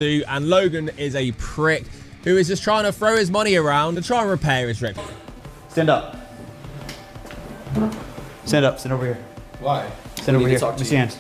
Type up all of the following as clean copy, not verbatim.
And Logan is a prick who is just trying to throw his money around and try and repair his record. Stand up. Stand up. Stand over here. Why? Stand over here. Let me see your hands.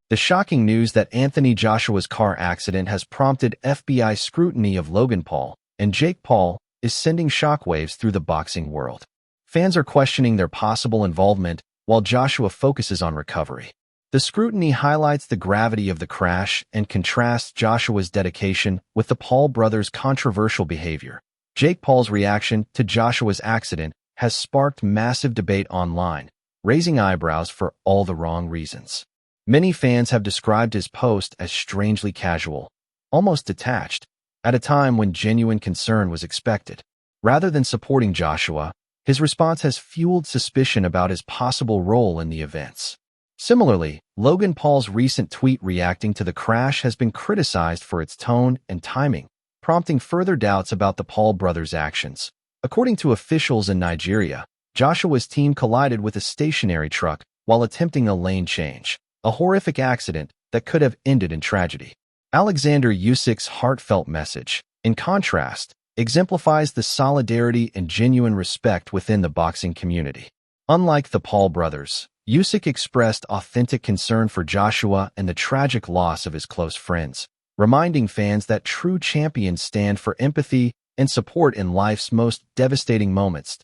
The shocking news that Anthony Joshua's car accident has prompted FBI scrutiny of Logan Paul and Jake Paul is sending shockwaves through the boxing world. Fans are questioning their possible involvement while Joshua focuses on recovery. The scrutiny highlights the gravity of the crash and contrasts Joshua's dedication with the Paul brothers' controversial behavior. Jake Paul's reaction to Joshua's accident has sparked massive debate online, raising eyebrows for all the wrong reasons. Many fans have described his post as strangely casual, almost detached, at a time when genuine concern was expected. Rather than supporting Joshua, his response has fueled suspicion about his possible role in the events. Similarly, Logan Paul's recent tweet reacting to the crash has been criticized for its tone and timing, prompting further doubts about the Paul brothers' actions. According to officials in Nigeria, Joshua's team collided with a stationary truck while attempting a lane change, a horrific accident that could have ended in tragedy. Alexander Usyk's heartfelt message, in contrast, exemplifies the solidarity and genuine respect within the boxing community. Unlike the Paul brothers, Usyk expressed authentic concern for Joshua and the tragic loss of his close friends, reminding fans that true champions stand for empathy and support in life's most devastating moments.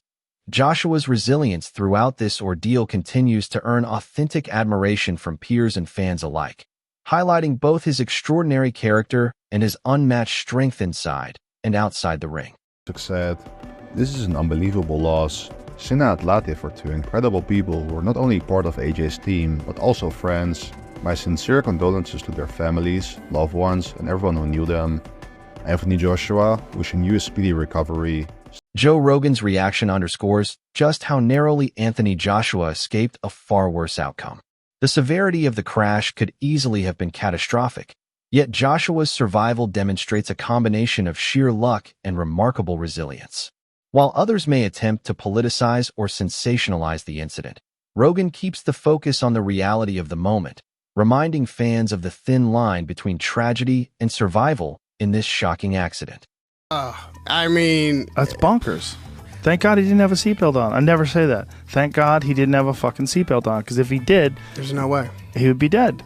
Joshua's resilience throughout this ordeal continues to earn authentic admiration from peers and fans alike, highlighting both his extraordinary character and his unmatched strength inside and outside the ring. Said, "This is an unbelievable loss. Sinna Atlati for two incredible people who were not only part of AJ's team, but also friends. My sincere condolences to their families, loved ones, and everyone who knew them. Anthony Joshua, wishing you a speedy recovery." Joe Rogan's reaction underscores just how narrowly Anthony Joshua escaped a far worse outcome. The severity of the crash could easily have been catastrophic, yet Joshua's survival demonstrates a combination of sheer luck and remarkable resilience. While others may attempt to politicize or sensationalize the incident, Rogan keeps the focus on the reality of the moment, reminding fans of the thin line between tragedy and survival in this shocking accident. I mean, that's bonkers. Thank God he didn't have a seatbelt on. I never say that. Thank God he didn't have a fucking seatbelt on, because if he did, there's no way. He would be dead.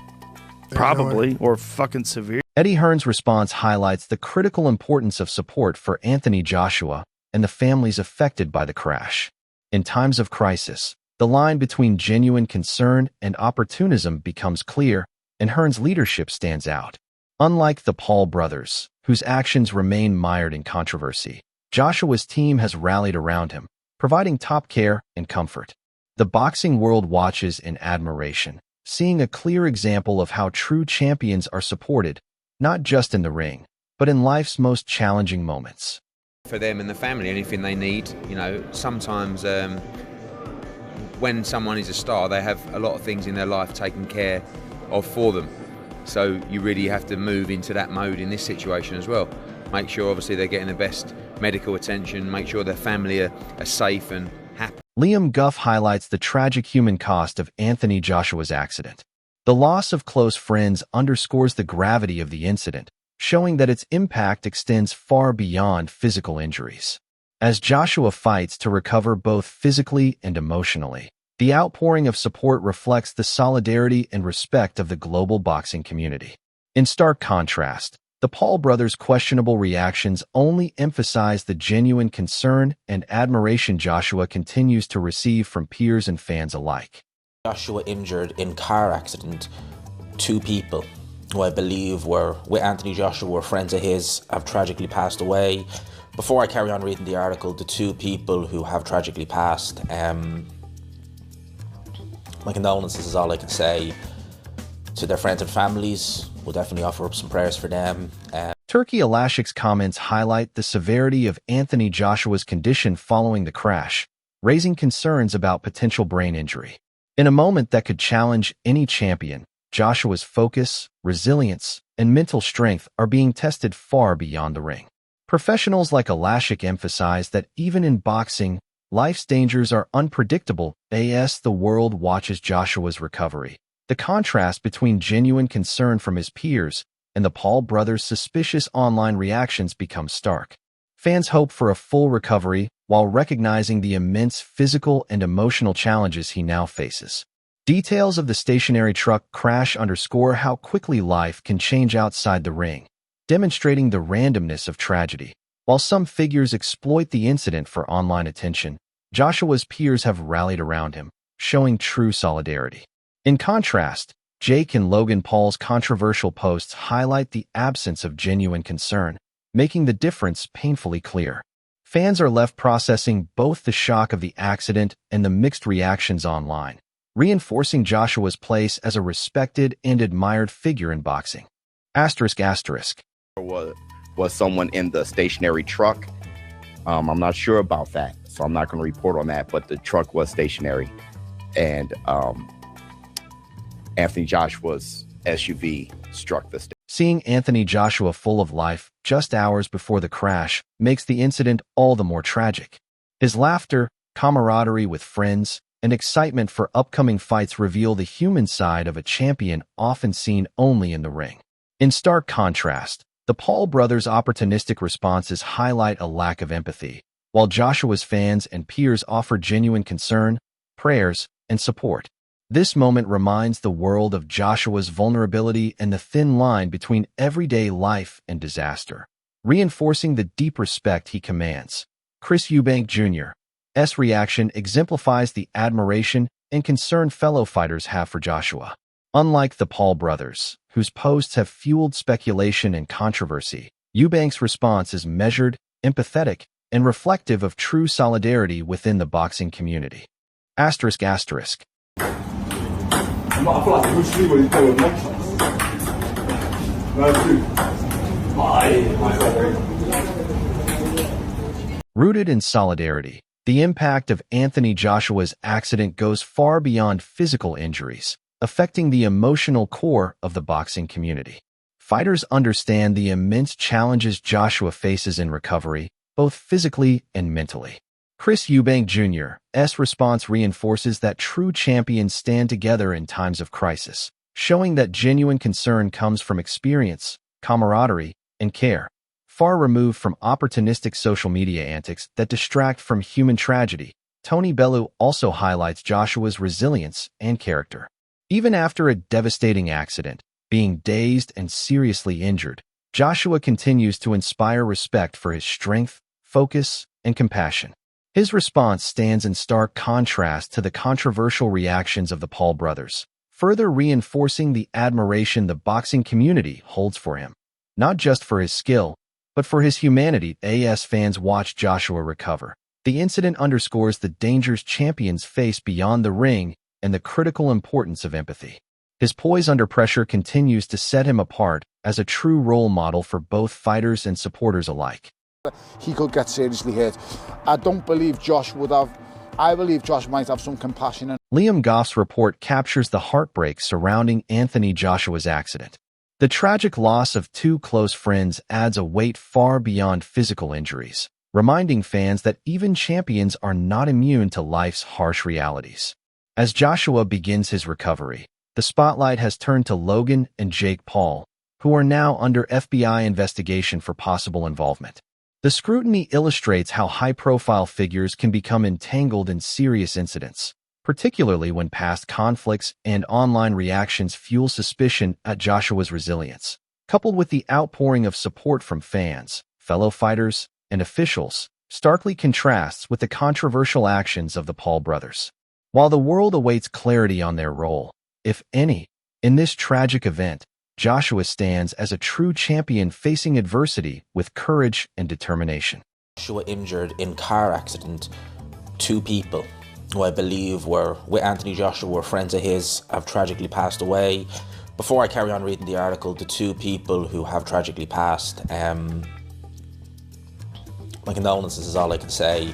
There's Probably, no or fucking severe. Eddie Hearn's response highlights the critical importance of support for Anthony Joshua and the families affected by the crash. In times of crisis, the line between genuine concern and opportunism becomes clear, and Hearn's leadership stands out. Unlike the Paul brothers, whose actions remain mired in controversy, Joshua's team has rallied around him, providing top care and comfort. The boxing world watches in admiration, seeing a clear example of how true champions are supported, not just in the ring, but in life's most challenging moments. For them and the family, anything they need, sometimes when someone is a star, they have a lot of things in their life taken care of for them. So you really have to move into that mode in this situation as well. Make sure, obviously, they're getting the best medical attention, make sure their family are safe and happy. Liam Guff highlights the tragic human cost of Anthony Joshua's accident. The loss of close friends underscores the gravity of the incident, showing that its impact extends far beyond physical injuries. As Joshua fights to recover both physically and emotionally, the outpouring of support reflects the solidarity and respect of the global boxing community. In stark contrast, the Paul brothers' questionable reactions only emphasize the genuine concern and admiration Joshua continues to receive from peers and fans alike. Joshua injured in car accident. Two people who I believe were with Anthony Joshua were friends of his have tragically passed away. Before I carry on reading the article, the two people who have tragically passed, My condolences is all I can say. To their friends and families, we'll definitely offer up some prayers for them. Turkey Alashik's comments highlight the severity of Anthony Joshua's condition following the crash, raising concerns about potential brain injury. In a moment that could challenge any champion, Joshua's focus, resilience, and mental strength are being tested far beyond the ring. Professionals like Alashik emphasize that even in boxing, life's dangers are unpredictable as the world watches Joshua's recovery. The contrast between genuine concern from his peers and the Paul brothers' suspicious online reactions becomes stark. Fans hope for a full recovery while recognizing the immense physical and emotional challenges he now faces. Details of the stationary truck crash underscore how quickly life can change outside the ring, demonstrating the randomness of tragedy. While some figures exploit the incident for online attention, Joshua's peers have rallied around him, showing true solidarity. In contrast, Jake and Logan Paul's controversial posts highlight the absence of genuine concern, making the difference painfully clear. Fans are left processing both the shock of the accident and the mixed reactions online, reinforcing Joshua's place as a respected and admired figure in boxing. Was someone in the stationary truck? I'm not sure about that, so I'm not going to report on that, but the truck was stationary. And Anthony Joshua's SUV struck the stage. Seeing Anthony Joshua full of life just hours before the crash makes the incident all the more tragic. His laughter, camaraderie with friends, and excitement for upcoming fights reveal the human side of a champion often seen only in the ring. In stark contrast, the Paul brothers' opportunistic responses highlight a lack of empathy, while Joshua's fans and peers offer genuine concern, prayers, and support. This moment reminds the world of Joshua's vulnerability and the thin line between everyday life and disaster, reinforcing the deep respect he commands. Chris Eubank Jr.'s reaction exemplifies the admiration and concern fellow fighters have for Joshua. Unlike the Paul brothers, whose posts have fueled speculation and controversy, Eubank's response is measured, empathetic, and reflective of true solidarity within the boxing community. I feel like Bruce Lee when he's doing mock shots. Rooted in solidarity, the impact of Anthony Joshua's accident goes far beyond physical injuries, affecting the emotional core of the boxing community. Fighters understand the immense challenges Joshua faces in recovery, both physically and mentally. Chris Eubank Jr.'s response reinforces that true champions stand together in times of crisis, showing that genuine concern comes from experience, camaraderie, and care, far removed from opportunistic social media antics that distract from human tragedy. Tony Bellew also highlights Joshua's resilience and character. Even after a devastating accident, being dazed and seriously injured, Joshua continues to inspire respect for his strength, focus, and compassion. His response stands in stark contrast to the controversial reactions of the Paul brothers, further reinforcing the admiration the boxing community holds for him. Not just for his skill, but for his humanity. As fans watch Joshua recover, the incident underscores the dangers champions face beyond the ring and the critical importance of empathy. His poise under pressure continues to set him apart as a true role model for both fighters and supporters alike. He could get seriously hurt. I don't believe Josh would have. I believe Josh might have some compassion. Liam Goff's report captures the heartbreak surrounding Anthony Joshua's accident. The tragic loss of two close friends adds a weight far beyond physical injuries, reminding fans that even champions are not immune to life's harsh realities. As Joshua begins his recovery, the spotlight has turned to Logan and Jake Paul, who are now under FBI investigation for possible involvement. The scrutiny illustrates how high-profile figures can become entangled in serious incidents, particularly when past conflicts and online reactions fuel suspicion at Joshua's resilience. Coupled with the outpouring of support from fans, fellow fighters, and officials, starkly contrasts with the controversial actions of the Paul brothers. While the world awaits clarity on their role, if any, in this tragic event, Joshua stands as a true champion facing adversity with courage and determination. Joshua injured in car accident, 2 people who I believe were with Anthony Joshua were friends of his, have tragically passed away. Before I carry on reading the article, the two people who have tragically passed, my condolences is all I can say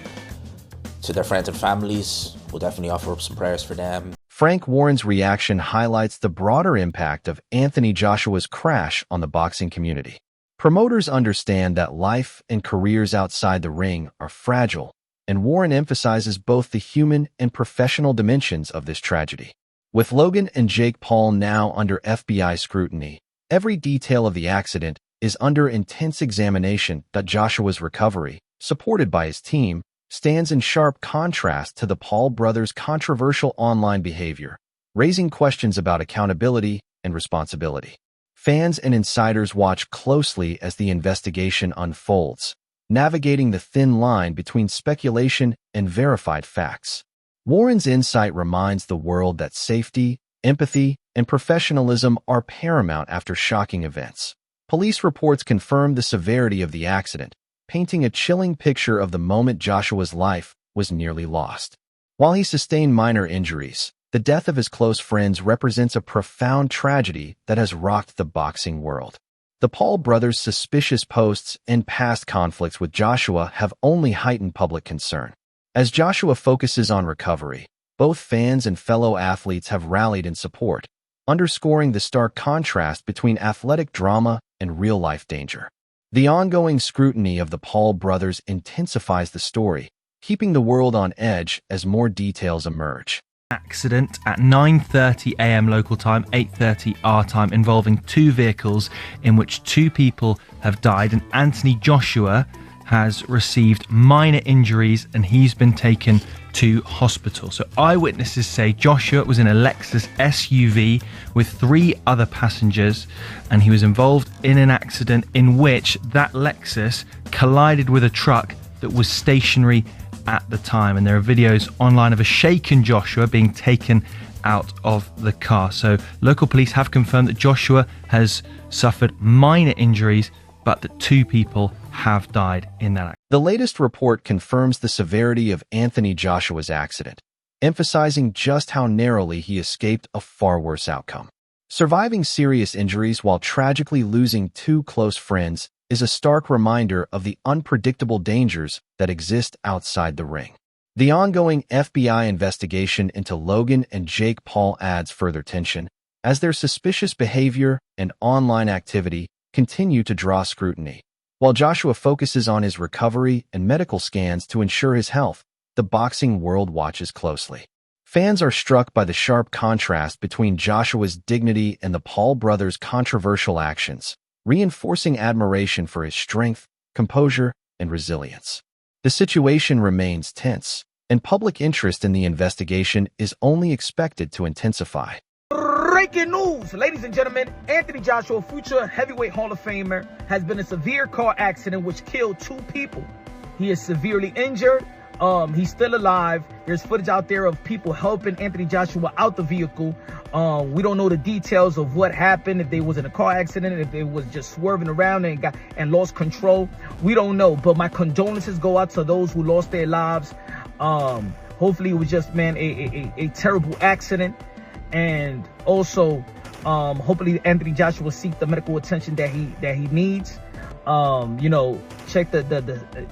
to their friends and families. We'll definitely offer up some prayers for them. Frank Warren's reaction highlights the broader impact of Anthony Joshua's crash on the boxing community. Promoters understand that life and careers outside the ring are fragile, and Warren emphasizes both the human and professional dimensions of this tragedy. With Logan and Jake Paul now under FBI scrutiny, every detail of the accident is under intense examination. Joshua's recovery, supported by his team, stands in sharp contrast to the Paul brothers' controversial online behavior, raising questions about accountability and responsibility. Fans and insiders watch closely as the investigation unfolds, navigating the thin line between speculation and verified facts. Warren's insight reminds the world that safety, empathy, and professionalism are paramount after shocking events. Police reports confirm the severity of the accident, painting a chilling picture of the moment Joshua's life was nearly lost. While he sustained minor injuries, the death of his close friends represents a profound tragedy that has rocked the boxing world. The Paul brothers' suspicious posts and past conflicts with Joshua have only heightened public concern. As Joshua focuses on recovery, both fans and fellow athletes have rallied in support, underscoring the stark contrast between athletic drama and real-life danger. The ongoing scrutiny of the Paul brothers intensifies the story, keeping the world on edge as more details emerge. Accident at 9:30 a.m. local time, 8:30 our time, involving two vehicles in which two people have died, and Anthony Joshua has received minor injuries and he's been taken to hospital. So eyewitnesses say Joshua was in a Lexus SUV with 3 other passengers, and he was involved in an accident in which that Lexus collided with a truck that was stationary at the time. And there are videos online of a shaken Joshua being taken out of the car. So local police have confirmed that Joshua has suffered minor injuries, but that 2 people have died in that accident. The latest report confirms the severity of Anthony Joshua's accident, emphasizing just how narrowly he escaped a far worse outcome. Surviving serious injuries while tragically losing 2 close friends is a stark reminder of the unpredictable dangers that exist outside the ring. The ongoing FBI investigation into Logan and Jake Paul adds further tension, as their suspicious behavior and online activity continue to draw scrutiny. While Joshua focuses on his recovery and medical scans to ensure his health, the boxing world watches closely. Fans are struck by the sharp contrast between Joshua's dignity and the Paul brothers' controversial actions, reinforcing admiration for his strength, composure, and resilience. The situation remains tense, and public interest in the investigation is only expected to intensify. Breaking news, ladies and gentlemen, Anthony Joshua, future heavyweight Hall of Famer, has been in a severe car accident which killed 2 people. He is severely injured. He's still alive. There's footage out there of people helping Anthony Joshua out the vehicle. We don't know the details of what happened, if they was in a car accident, if they was just swerving around and lost control. We don't know, but my condolences go out to those who lost their lives. Hopefully it was just, a terrible accident. And also, hopefully Anthony Joshua will seek the medical attention that he needs. Check the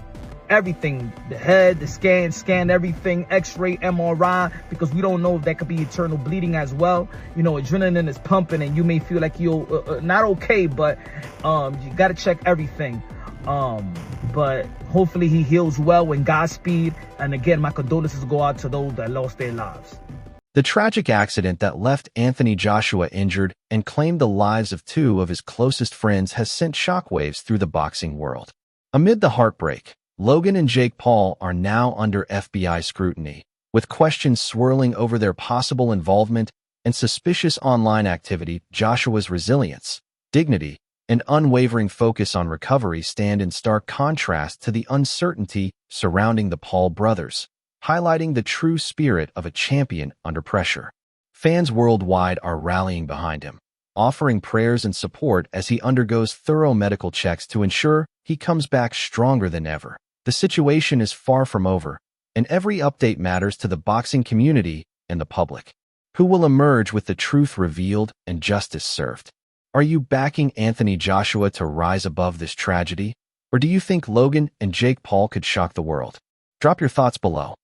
everything, the head, the scan everything, x-ray, MRI, because we don't know if that could be internal bleeding as well. Adrenaline is pumping and you may feel like you're not okay, but you got to check everything. But hopefully he heals well, and Godspeed. And again, my condolences go out to those that lost their lives. The tragic accident that left Anthony Joshua injured and claimed the lives of 2 of his closest friends has sent shockwaves through the boxing world. Amid the heartbreak, Logan and Jake Paul are now under FBI scrutiny, with questions swirling over their possible involvement and suspicious online activity. Joshua's resilience, dignity, and unwavering focus on recovery stand in stark contrast to the uncertainty surrounding the Paul brothers, highlighting the true spirit of a champion under pressure. Fans worldwide are rallying behind him, offering prayers and support as he undergoes thorough medical checks to ensure he comes back stronger than ever. The situation is far from over, and every update matters to the boxing community and the public. Who will emerge with the truth revealed and justice served? Are you backing Anthony Joshua to rise above this tragedy? Or do you think Logan and Jake Paul could shock the world? Drop your thoughts below.